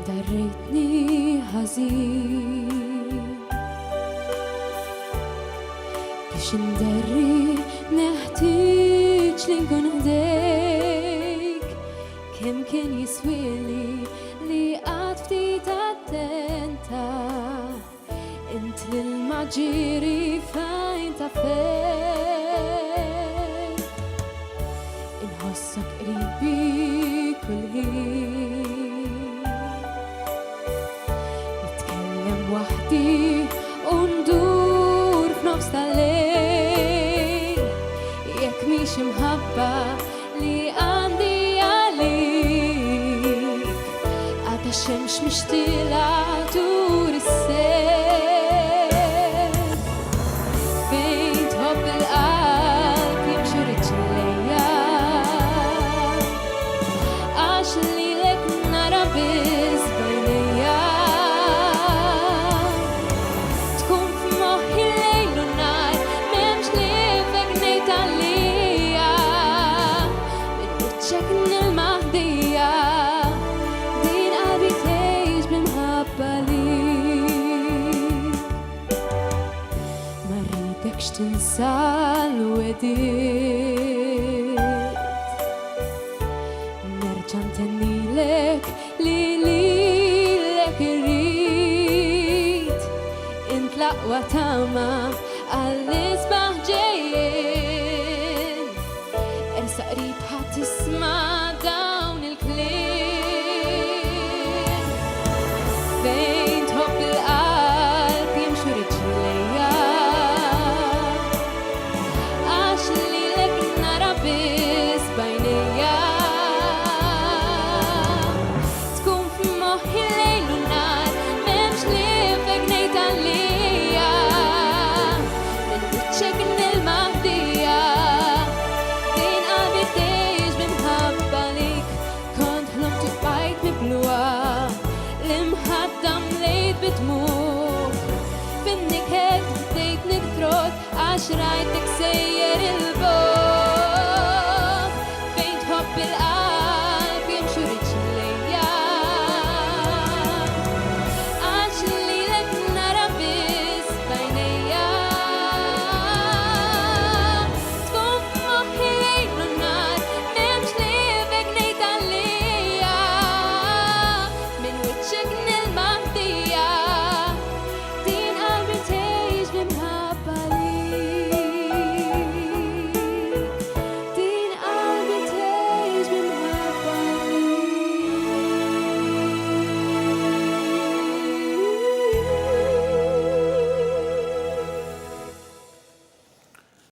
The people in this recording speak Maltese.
ريتني حزين بيش ندري نحتاج لنكون هديك كم كان يسويلي لي قعدتي تتنتا انت للمعجيري فاين تفين انحسك قريبي كل هين نتكلم وحدي وندور في نفس الليل ياك ميش محبة لي عندي عليك عدا الشمس مشتلة طول السيل بين حب القلب يمشي رجليا عشلي لك نربز بينيا تكون في مخي الليل والنهار ممش ليفك نيت عليا من وجهك المهدية دين قلبي تعيش بمحبة ليك ما ريدكش تنسى الوديد نرجع نتني لك لك ريت انت لقوة تامة عالإصباح جايين ارسى قريب هتسمع داون الكلين بين حب القلب يمشي رجليا عشلي لك نربز بينيا تكون في مخي الليل والنهار ممش ليفك نيت عليا من وجهك المهدية دين قلبي تعيش بمحبة ليك كنت حلمت ببيت مبلوع المحطة مليت بدموع في النكهات بديت نكترك عشرة